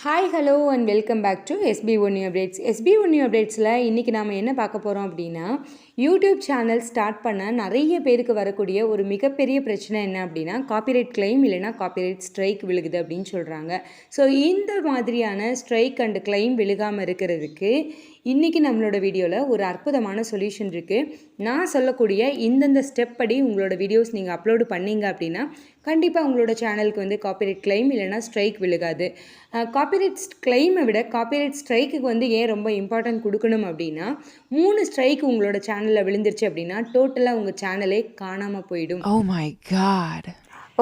Hi hello and welcome back to SB1 New Updates. SB1 New Updatesல இன்றைக்கி நாம் என்ன பார்க்க போகிறோம் அப்படின்னா, யூடியூப் சேனல் ஸ்டார்ட் பண்ண நிறைய பேருக்கு வரக்கூடிய ஒரு மிகப்பெரிய பிரச்சனை என்ன அப்படின்னா, காப்பிரைட் கிளைம் இல்லைனா காப்பிரைட் ஸ்ட்ரைக் விழுகுது அப்படின்னு சொல்கிறாங்க. ஸோ இந்த மாதிரியான ஸ்ட்ரைக் அண்ட் கிளைம் விழுகாமல் இருக்கிறதுக்கு இன்றைக்கி நம்மளோட வீடியோவில் ஒரு அற்புதமான சொல்யூஷன் இருக்குது. நான் சொல்லக்கூடிய இந்தந்த ஸ்டெப் படி உங்களோட வீடியோஸ் நீங்கள் அப்லோடு பண்ணிங்க அப்படின்னா கண்டிப்பாக உங்களோட சேனலுக்கு வந்து காப்பிரைட் கிளைம் இல்லைனா ஸ்ட்ரைக் விழுகாது. காப்பிரைட் கிளைமை விட காப்பிரைட் ஸ்ட்ரைக்குக்கு ஏன் ரொம்ப இம்பார்ட்டன்ட் கொடுக்கணும் அப்படின்னா, 3 ஸ்ட்ரைக் உங்களோட சேனலில் விழுந்துருச்சு அப்படின்னா டோட்டலாக உங்கள் சேனலே காணாமல் போயிடும். Oh my God.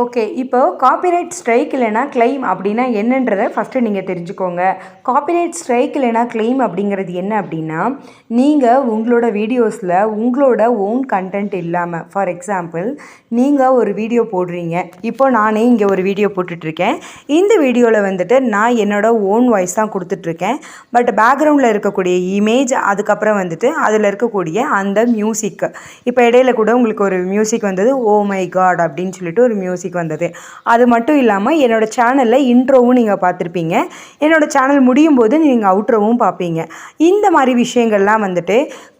ஓகே, இப்போது காப்பிரைட் ஸ்ட்ரைக் இல்லைனா கிளைம் அப்படின்னா என்னன்றதை ஃபஸ்ட்டு நீங்கள் தெரிஞ்சுக்கோங்க. காப்பிரைட் ஸ்ட்ரைக் இல்லைனா கிளைம் அப்படிங்கிறது என்ன அப்படின்னா, நீங்கள் உங்களோட வீடியோஸில் உங்களோட ஓன் கண்டென்ட் இல்லாமல், ஃபார் எக்ஸாம்பிள் நீங்கள் ஒரு வீடியோ போடுறீங்க. இப்போ நானே இங்கே ஒரு வீடியோ போட்டுட்ருக்கேன். இந்த வீடியோவில் நான் என்னோடய ஓன் வாய்ஸ் தான் கொடுத்துட்ருக்கேன். பட் பேக்ரவுண்டில் இருக்கக்கூடிய இமேஜ், அதுக்கப்புறம் அதில் இருக்கக்கூடிய அந்த மியூசிக், இப்போ இடையில கூட உங்களுக்கு ஒரு மியூசிக் வந்தது, ஓ மை காட் அப்படின்னு சொல்லிட்டு ஒரு மியூசிக் வந்தது. அது மட்டும் இல்லாமல் என்னோடய சேனலில் இன்ட்ரோவும் நீங்கள் பார்த்துருப்பீங்க. என்னோடய சேனல் முடியும் போது நீங்கள் அவுட்ரோவும் பார்ப்பீங்க. இந்த மாதிரி விஷயங்கள்லாம்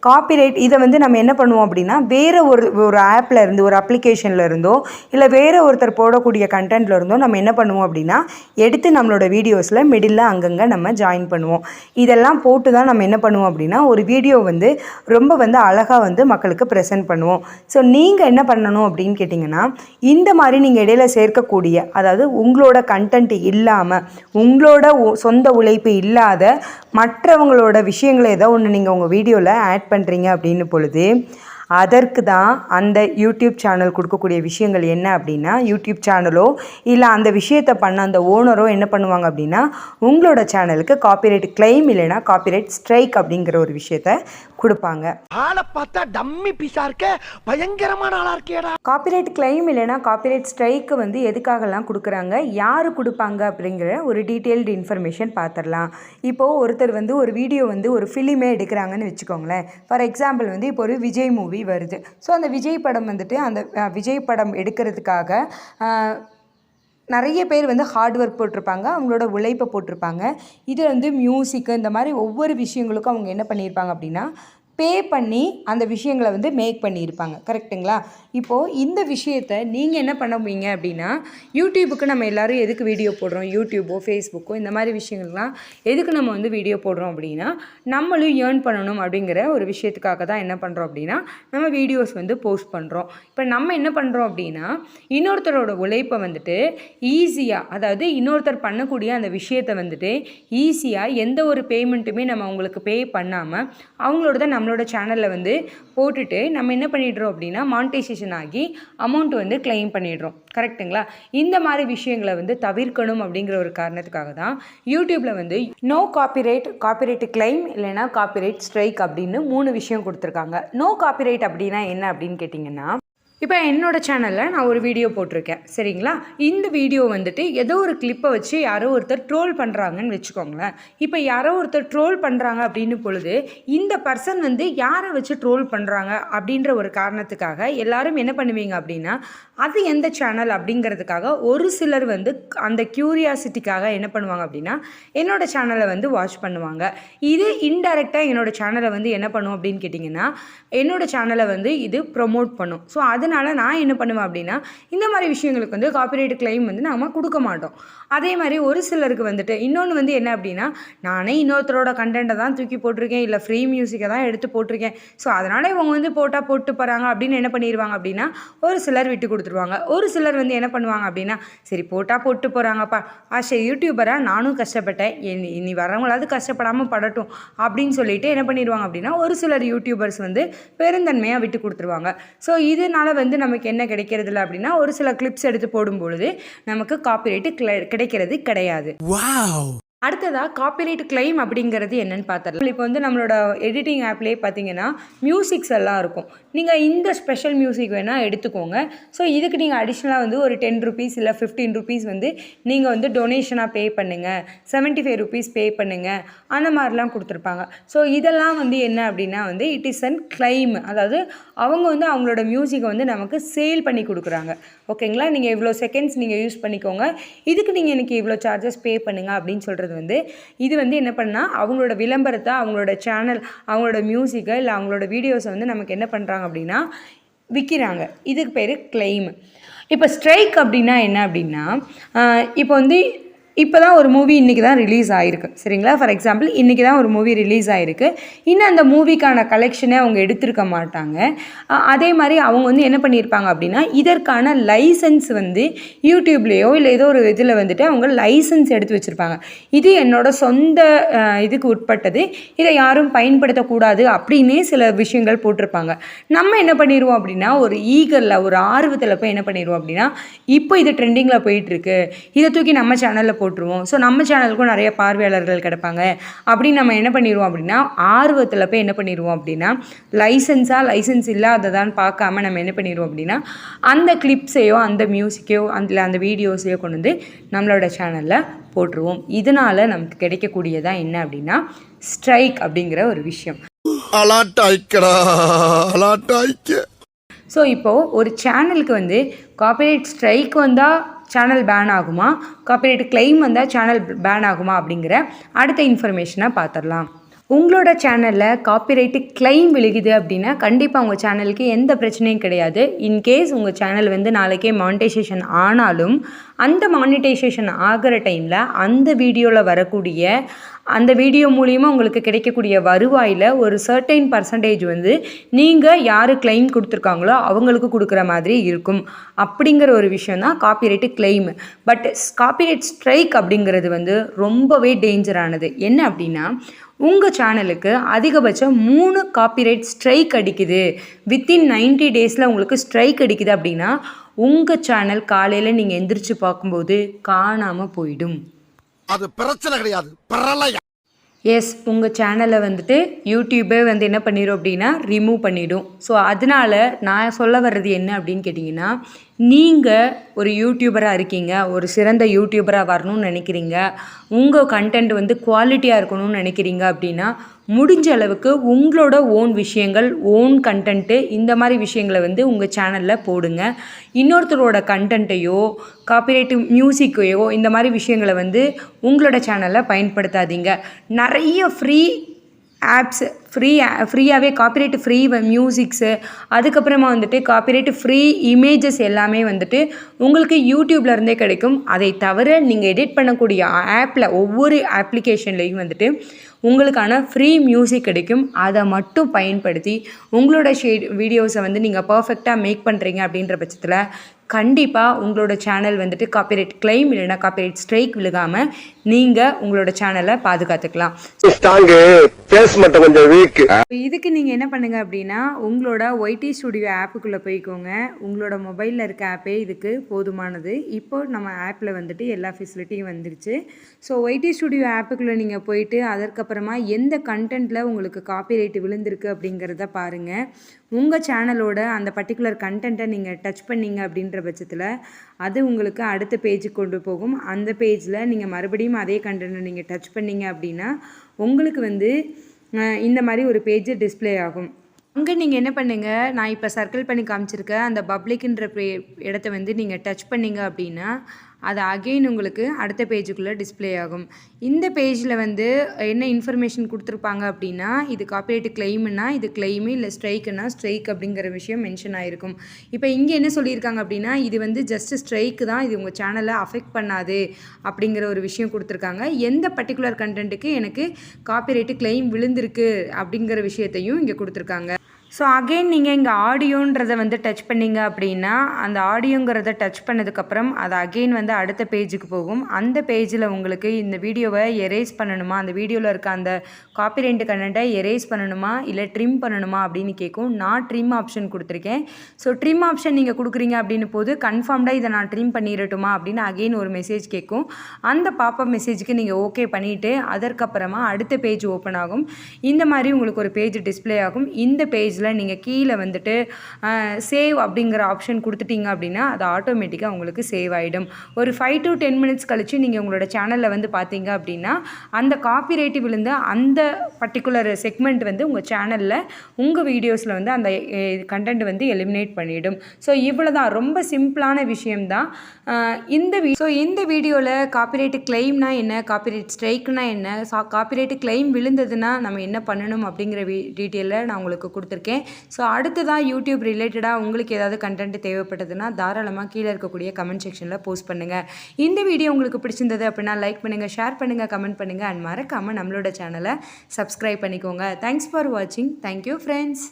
காப்பிரைட். இதை நம்ம என்ன பண்ணுவோம் அப்படின்னா, வேறு ஒரு ஆப்பில் இருந்து, ஒரு அப்ளிகேஷனில் இருந்தோ இல்லை வேறு ஒருத்தர் போடக்கூடிய கண்டென்ட்டில் இருந்தோ நம்ம என்ன பண்ணுவோம் அப்படின்னா, எடுத்து நம்மளோட வீடியோஸில் மிடில் அங்கங்கே நம்ம ஜாயின் பண்ணுவோம். இதெல்லாம் போட்டு தான் நம்ம என்ன பண்ணுவோம் அப்படின்னா, ஒரு வீடியோ ரொம்ப அழகாக மக்களுக்கு ப்ரெசென்ட் பண்ணுவோம். ஸோ நீங்கள் என்ன பண்ணணும் அப்படின்னு கேட்டிங்கன்னா, இந்த மாதிரி நீங்கள் இடையில சேர்க்கக்கூடிய, அதாவது உங்களோட கண்டென்ட் இல்லாமல், உங்களோட சொந்த உழைப்பு இல்லாத மற்றவங்களோட விஷயங்களை ஏதோ ஒன்று நீங்கள் உங்கள் வீடியோவில் ஆட் பண்ணுறீங்க அப்படின்னு பொழுது, அதற்கு தான் அந்த யூடியூப் சேனல் கொடுக்கக்கூடிய விஷயங்கள் என்ன அப்படின்னா, யூடியூப் சேனலோ இல்லை அந்த விஷயத்தை பண்ண அந்த ஓனரோ என்ன பண்ணுவாங்க அப்படின்னா, உங்களோட சேனலுக்கு காப்பிரைட் கிளைம் இல்லைனா காப்பிரைட் ஸ்ட்ரைக் அப்படிங்கிற ஒரு விஷயத்தை கொடுப்பாங்க. ஆளை பார்த்தா டம்மி பீஸா இருக்க, பயங்கரமான ஆளா இருக்கேடா. காப்பிரைட் கிளைம் இல்லைனா காப்பிரைட் ஸ்ட்ரைக்கு எதுக்காகலாம் கொடுக்குறாங்க, யார் கொடுப்பாங்க அப்படிங்கிற ஒரு டீட்டெயில்டு இன்ஃபர்மேஷன் பார்த்துடலாம். இப்போது ஒருத்தர் ஒரு வீடியோ ஒரு ஃபிலிமே எடுக்கிறாங்கன்னு வச்சுக்கோங்களேன். ஃபார் எக்ஸாம்பிள் இப்போ ஒரு விஜய் மூவி வருது. ஸோ அந்த விஜய் படம் அந்த விஜய் படம் எடுக்கிறதுக்காக நிறைய பேர் ஹார்ட் ஒர்க் போட்டிருப்பாங்க, அவங்களோட உழைப்பை போட்டிருப்பாங்க. இது மியூசிக்கு, இந்த மாதிரி ஒவ்வொரு விஷயங்களுக்கும் அவங்க என்ன பண்ணியிருப்பாங்க அப்படின்னா, பே பண்ணி அந்த விஷயங்களை மேக் பண்ணியிருப்பாங்க. கரெக்டுங்களா? இப்போது இந்த விஷயத்தை நீங்கள் என்ன பண்ணுவீங்க அப்படின்னா, யூடியூபுக்கு நம்ம எல்லோரும் எதுக்கு வீடியோ போடுறோம், யூடியூபோ ஃபேஸ்புக்கோ இந்த மாதிரி விஷயங்கள்லாம் எதுக்கு நம்ம வீடியோ போடுறோம் அப்படின்னா, நம்மளும் ஏர்ன் பண்ணணும் அப்படிங்கிற ஒரு விஷயத்துக்காக தான் என்ன பண்ணுறோம் அப்படின்னா, நம்ம வீடியோஸ் போஸ்ட் பண்ணுறோம். இப்போ நம்ம என்ன பண்ணுறோம் அப்படின்னா, இன்னொருத்தரோட உழைப்பை ஈஸியாக, அதாவது இன்னொருத்தர் பண்ணக்கூடிய அந்த விஷயத்தை ஈஸியாக எந்த ஒரு பேமெண்ட்டுமே நம்ம அவங்களுக்கு பே பண்ணாமல் அவங்களோட நம்மளோட சேனலில் போட்டுட்டு நம்ம என்ன பண்ணிடுறோம் அப்படின்னா, மானிட்டைசேஷன் ஆகி அமௌண்ட் கிளைம் பண்ணிடுறோம். கரெக்டுங்களா? இந்த மாதிரி விஷயங்களை தவிர்க்கணும் அப்படிங்கிற ஒரு காரணத்துக்காக தான் யூடியூப்பில் நோ காப்பிரைட் கிளைம் இல்லைனா காப்பிரைட் ஸ்ட்ரைக் அப்படின்னு 3 விஷயம் கொடுத்துருக்காங்க. நோ காப்பிரைட் அப்படின்னா என்ன அப்படின்னு கேட்டிங்கன்னா, இப்போ என்னோடய சேனலில் நான் ஒரு வீடியோ போட்டிருக்கேன், சரிங்களா? இந்த வீடியோ ஏதோ ஒரு கிளிப்பை வச்சு யாரோ ஒருத்தர் ட்ரோல் பண்ணுறாங்கன்னு வச்சுக்கோங்களேன். இப்போ யாரோ ஒருத்தர் ட்ரோல் பண்ணுறாங்க அப்படின்னு பொழுது, இந்த பர்சன் யாரை வச்சு ட்ரோல் பண்ணுறாங்க அப்படின்ற ஒரு காரணத்துக்காக எல்லாரும் என்ன பண்ணுவீங்க அப்படின்னா, அது எந்த சேனல் அப்படிங்கிறதுக்காக ஒரு சிலர் அந்த க்யூரியாசிட்டிக்காக என்ன பண்ணுவாங்க அப்படின்னா, என்னோடய சேனலை வாட்ச் பண்ணுவாங்க. இது இன்டைரக்டாக என்னோடய சேனலை என்ன பண்ணும் அப்படின்னு கேட்டிங்கன்னா, என்னோடய சேனலை இது ப்ரொமோட் பண்ணும். ஸோ அதனால் நான் என்ன பண்ணுவேன் அப்படின்னா, இந்த மாதிரி விஷயங்களுக்கு காப்பிரைட் கிளைம் நாம் கொடுக்க மாட்டோம். அதே மாதிரி ஒரு சிலருக்கு இன்னொன்று என்ன அப்படின்னா, நானே இன்னொருத்தரோட கண்டென்ட்டை தான் தூக்கி போட்டிருக்கேன், இல்லை ஃப்ரீ மியூசிக்கை தான் எடுத்து போட்டிருக்கேன், ஸோ அதனால் இவங்க போட்டால் போட்டு போகிறாங்க அப்படின்னு என்ன பண்ணிடுவாங்க அப்படின்னா, ஒரு சிலர் விட்டு கொடுத்துருவாங்க. ஒரு சிலர் என்ன பண்ணுவாங்க அப்படின்னா, சரி போட்டால் போட்டு போகிறாங்கப்பா, சரி யூடியூபராக நானும் கஷ்டப்பட்டேன், இனி வரவங்களாவது கஷ்டப்படாமல் படட்டும் அப்படின்னு சொல்லிட்டு என்ன பண்ணிடுவாங்க அப்படின்னா, ஒரு சிலர் யூடியூபர்ஸ் பெருந்தன்மையாக விட்டு கொடுத்துருவாங்க. ஸோ இதனால் நமக்கு என்ன கிடைக்கிறதில்ல அப்படின்னா, ஒரு சில கிளிப்ஸ் எடுத்து போடும்பொழுது நமக்கு காப்பிரைட்டு கிடைக்கிறது கிடையாது. அடுத்ததாக காப்பிரைட் கிளைம் அப்படிங்கிறது என்னென்னு பார்த்துடலாம். இப்போ நம்மளோட எடிட்டிங் ஆப்லேயே பார்த்தீங்கன்னா மியூசிக்ஸ் எல்லாம் இருக்கும். நீங்கள் இந்த ஸ்பெஷல் மியூசிக் வேணால் எடுத்துக்கோங்க. ஸோ இதுக்கு நீங்கள் அடிஷ்னலாக ஒரு 10 ருபீஸ் இல்லை 15 ருபீஸ் நீங்கள் டொனேஷனாக பே பண்ணுங்கள், 75 ருபீஸ் பே பண்ணுங்கள், அந்த மாதிரிலாம் கொடுத்துருப்பாங்க. ஸோ இதெல்லாம் என்ன அப்படின்னா இட் இஸ் அன் கிளைம், அதாவது அவங்க அவங்களோட மியூசிக்கை நமக்கு சேல் பண்ணி கொடுக்குறாங்க. ஓகேங்களா? நீங்கள் இவ்வளோ செகண்ட்ஸ் நீங்கள் யூஸ் பண்ணிக்கோங்க, இதுக்கு நீங்கள் எனக்கு இவ்வளோ சார்ஜஸ் பே பண்ணுங்கள் அப்படின்னு சொல்கிறது அப்படின்றது வந்து இது வந்து என்ன பண்ணால் அவங்களோட விளம்பரத்தை, அவங்களோட சேனல், அவங்களோட மியூசிக்கை இல்லை அவங்களோட வீடியோஸை வந்து நமக்கு என்ன பண்ணுறாங்க அப்படின்னா விற்கிறாங்க. இதுக்கு பேர் கிளைம். இப்போ ஸ்ட்ரைக் அப்படின்னா என்ன அப்படின்னா, இப்போ வந்து இப்போ தான் ஒரு மூவி இன்றைக்கி தான் ரிலீஸ் ஆகிருக்கு, சரிங்களா? ஃபார் எக்ஸாம்பிள் இன்றைக்கி தான் ஒரு மூவி ரிலீஸ் ஆகிருக்கு. இன்னும் அந்த மூவிக்கான கலெக்ஷனே அவங்க எடுத்திருக்க மாட்டாங்க. அதே மாதிரி அவங்க வந்து என்ன பண்ணியிருப்பாங்க அப்படின்னா, இதற்கான லைசன்ஸ் வந்து யூடியூப்லேயோ இல்லை ஏதோ ஒரு இதில் வந்துட்டு அவங்க லைசன்ஸ் எடுத்து வச்சுருப்பாங்க. இது என்னோட சொந்த இதுக்கு உட்பட்டது, இதை யாரும் பயன்படுத்தக்கூடாது அப்படின்னே சில விஷயங்கள் போட்டிருப்பாங்க. நம்ம என்ன பண்ணிடுவோம் அப்படின்னா, ஒரு ஈகரில் ஒரு ஆர்வத்தில் போய் என்ன பண்ணிடுவோம் அப்படின்னா, இப்போ இது ட்ரெண்டிங்கில் போயிட்டுருக்கு, இதை தூக்கி நம்ம சேனலில் போட்டுருவோம், ஸோ நம்ம சேனலுக்கும் நிறைய பார்வையாளர்கள் கிடப்பாங்க அப்படின்னு நம்ம என்ன பண்ணிடுவோம் அப்படின்னா, ஆர்வத்தில் போய் என்ன பண்ணிடுவோம் அப்படின்னா, லைசன்ஸ் இல்லாததான்னு பார்க்காம நம்ம என்ன பண்ணிடுவோம் அப்படின்னா, அந்த கிளிப்ஸையோ அந்த மியூசிக்கையோ அந்த வீடியோஸையோ கொண்டு வந்து நம்மளோட சேனலில் போட்டுருவோம். இதனால் நமக்கு கிடைக்கக்கூடியதான் என்ன அப்படின்னா ஸ்ட்ரைக் அப்படிங்கிற ஒரு விஷயம். ஸோ இப்போது ஒரு சேனலுக்கு வந்து காப்பிரைட் ஸ்ட்ரைக் வந்தால் சேனல் பேன் ஆகுமா, காப்பிரைட் கிளைம் வந்தால் சேனல் பேன் ஆகுமா அப்படிங்கிற அடுத்த இன்ஃபர்மேஷனை பார்த்துடலாம். உங்களோட சேனலில் காப்பிரைட்டு கிளைம் விழுகுது அப்படின்னா கண்டிப்பாக உங்கள் சேனலுக்கு எந்த பிரச்சனையும் கிடையாது. இன்கேஸ் உங்கள் சேனல் வந்து நாளைக்கே மானிட்டைசேஷன் ஆனாலும் அந்த மானிட்டைசேஷன் ஆகிற டைமில் அந்த வீடியோவில் வரக்கூடிய அந்த வீடியோ மூலிமா உங்களுக்கு கிடைக்கக்கூடிய வருவாயில் ஒரு சர்டைன் பர்சன்டேஜ் வந்து நீங்கள் யார் கிளைம் கொடுத்துருக்காங்களோ அவங்களுக்கு கொடுக்குற மாதிரி இருக்கும். அப்படிங்கிற ஒரு விஷயம் தான் copyright claim. But copyright strike அப்படிங்கிறது வந்து ரொம்பவே டேஞ்சரானது. என்ன அப்படின்னா, உங்கள் சேனலுக்கு அதிகபட்சம் 3 காப்பிரைட் ஸ்ட்ரைக் அடிக்குது, வித்தின் 90 டேஸில் உங்களுக்கு ஸ்ட்ரைக் அடிக்குது அப்படின்னா உங்கள் சேனல் காலையில் நீங்கள் எந்திரிச்சு பார்க்கும்போது காணாமல் போயிடும். அது பிரச்சனை கிடையாது, பரவாயில்ல. எஸ், உங்கள் சேனலை வந்துட்டு யூடியூபே வந்து என்ன பண்ணிடும் அப்படின்னா ரிமூவ் பண்ணிடும். ஸோ அதனால் நான் சொல்ல வர்றது என்ன அப்படின்னு கேட்டிங்கன்னா, நீங்கள் ஒரு யூடியூபராக இருக்கீங்க, ஒரு சிறந்த யூடியூபராக வரணும்னு நினைக்கிறீங்க, உங்கள் கண்டென்ட் வந்து குவாலிட்டியாக இருக்கணும்னு நினைக்கிறீங்க அப்படின்னா முடிஞ்ச அளவுக்கு உங்களோட ஓன் விஷயங்கள், ஓன் கண்டென்ட்டு, இந்த மாதிரி விஷயங்களை வந்து உங்கள் சேனலில் போடுங்க. இன்னொருத்தரோட கண்டென்ட்டையோ காப்பிரைட்டு மியூசிக்கையோ இந்த மாதிரி விஷயங்களை வந்து உங்களோட சேனலில் பயன்படுத்தாதீங்க. நிறைய ஃப்ரீ ஆப்ஸ், ஃப்ரீயாகவே காப்பிரைட்டு ஃப்ரீ மியூசிக்ஸு, அதுக்கப்புறமா வந்துட்டு காப்பிரைட்டு ஃப்ரீ இமேஜஸ் எல்லாமே வந்துட்டு உங்களுக்கு யூடியூப்ல இருந்தே கிடைக்கும். அதை தவிர நீங்கள் எடிட் பண்ணக்கூடிய ஆப்பில் ஒவ்வொரு அப்ளிகேஷன்லேயும் வந்துட்டு உங்களுக்கான ஃப்ரீ மியூசிக் கிடைக்கும். அதை மட்டும் பயன்படுத்தி உங்களோட வீடியோஸை வந்து நீங்கள் பர்ஃபெக்டாக மேக் பண்ணுறீங்க அப்படின்ற பட்சத்தில் கண்டிப்பாக உங்களோட சேனல் வந்துட்டு காப்பிரைட் கிளைம் இல்லைனா காப்பிரைட் ஸ்ட்ரைக் விழுகாமல் நீங்கள் உங்களோட சேனலை பாதுகாத்துக்கலாம். இதுக்கு நீங்கள் என்ன பண்ணுங்க அப்படின்னா, உங்களோட ஒய்டி ஸ்டுடியோ ஆப்புக்குள்ளே போய்க்கோங்க. உங்களோட மொபைலில் இருக்க ஆப்பே இதுக்கு போதுமானது. இப்போது நம்ம ஆப்பில் வந்துட்டு எல்லா ஃபெசிலிட்டியும் வந்துருச்சு. ஸோ ஒய்டி ஸ்டுடியோ ஆப்புக்குள்ளே நீங்கள் போயிட்டு அதற்கப்புறமா எந்த கண்டென்ட்டில் உங்களுக்கு காப்பிரைட் விழுந்திருக்கு அப்படிங்கிறத பாருங்கள். உங்கள் சேனலோட அந்த பர்டிகுலர் கண்டென்ட்டை நீங்கள் டச் பண்ணிங்க அப்படின்ற பட்சத்தில் அது உங்களுக்கு அடுத்த பேஜுக்கு கொண்டு போகும். அந்த பேஜில் நீங்கள் மறுபடியும் அதே கண்டென்ட்டை நீங்கள் டச் பண்ணிங்க அப்படின்னா உங்களுக்கு வந்து இந்த மாதிரி ஒரு பேஜ் டிஸ்பிளே ஆகும். அங்கே நீங்கள் என்ன பண்ணுங்கள், நான் இப்போ சர்க்கிள் பண்ணி காமிச்சிருக்கேன் அந்த பப்ளிக்ன்ற இடத்த வந்து நீங்கள் டச் பண்ணிங்க அப்படின்னா அது அகெயின் உங்களுக்கு அடுத்த பேஜுக்குள்ளே டிஸ்பிளே ஆகும். இந்த பேஜில் வந்து என்ன இன்ஃபர்மேஷன் கொடுத்துருப்பாங்க அப்படின்னா, இது காப்பிரைட் கிளைம்னா இது கிளைமு, இல்லை ஸ்ட்ரைக்குன்னா ஸ்ட்ரைக் அப்படிங்கிற விஷயம் மென்ஷன் ஆகிருக்கும். இப்போ இங்கே என்ன சொல்லியிருக்காங்க அப்படின்னா, இது வந்து ஜஸ்ட் ஸ்ட்ரைக்கு தான், இது உங்கள் சேனலை அஃபெக்ட் பண்ணாது அப்படிங்கிற ஒரு விஷயம் கொடுத்துருக்காங்க. எந்த பர்டிகுலர் கண்டென்ட்டுக்கு எனக்கு காப்பிரைட்டு கிளைம் விழுந்திருக்கு அப்படிங்கிற விஷயத்தையும் இங்கே கொடுத்துருக்காங்க. ஸோ அகெயின் நீங்கள் இங்கே ஆடியோன்றதை வந்து டச் பண்ணிங்க அப்படின்னா அந்த ஆடியோங்கிறத டச் பண்ணதுக்கப்புறம் அது அகெயின் வந்து அடுத்த பேஜுக்கு போகும். அந்த பேஜில் உங்களுக்கு இந்த வீடியோவை எரேஸ் பண்ணணுமா, அந்த வீடியோவில் இருக்க அந்த காப்பிரைட் கண்டென்ட்டை எரேஸ் பண்ணணுமா இல்லை ட்ரிம் பண்ணணுமா அப்படின்னு கேட்கும். நான் ட்ரிம் ஆப்ஷன் கொடுத்துருக்கேன். ஸோ ட்ரிம் ஆப்ஷன் நீங்கள் கொடுக்குறீங்க அப்படின்னு போது கன்ஃபார்ம்டாக இதை நான் ட்ரிம் பண்ணிடட்டுமா அப்படின்னு அகெயின் ஒரு மெசேஜ் கேட்கும். அந்த பாப்பப் மெசேஜுக்கு நீங்கள் ஓகே பண்ணிவிட்டு அதற்கப்புறமா அடுத்த பேஜ் ஓப்பன் ஆகும். இந்த மாதிரி உங்களுக்கு ஒரு பேஜ் டிஸ்பிளே ஆகும். இந்த பேஜில் வீடியோஸில் நீங்கள் கீழே வந்துட்டு சேவ் அப்படிங்கிற ஆப்ஷன் கொடுத்துட்டீங்க அப்படின்னா அது ஆட்டோமேட்டிக்காக உங்களுக்கு சேவ் ஆகிடும். ஒரு 5 to 10 மினிட்ஸ் கழித்து நீங்கள் உங்களோட சேனலில் வந்து பார்த்தீங்க அப்படின்னா அந்த காப்பிரைட் விழுந்த அந்த பர்டிகுலர் செக்மெண்ட் வந்து உங்கள் சேனலில் உங்கள் வீடியோஸில் வந்து அந்த கண்டென்ட் வந்து எலிமினேட் பண்ணிடும். ஸோ இவ்வளோ தான், ரொம்ப சிம்பிளான விஷயம்தான் இந்த வீடியோவில் காப்பிரைட் கிளைம்னா என்ன, காப்பிரைட் ஸ்ட்ரைக்னா என்ன, காப்பிரைட் கிளைம் விழுந்ததுன்னா நம்ம என்ன பண்ணணும் அப்படிங்கிற டீட்டெயிலில் நான் உங்களுக்கு கொடுத்துருக்கேன். ஸோ அடுத்ததான் யூடியூப் ரிலேட்டடாக உங்களுக்கு ஏதாவது கண்டென்ட் தேவைப்பட்டதுன்னா தாராளமாக கீழே இருக்கக்கூடிய கமெண்ட் செக்ஷனில் போஸ்ட் பண்ணுங்கள். இந்த வீடியோ உங்களுக்கு பிடிச்சிருந்தது அப்படின்னா லைக் பண்ணுங்கள், ஷேர் பண்ணுங்கள், கமெண்ட் பண்ணுங்கள் அண்ட் மறக்காமல் நம்மளோட சேனலை சப்ஸ்கிரைப் பண்ணிக்கோங்க. தேங்க்ஸ் ஃபார் வாட்சிங். Thank you friends.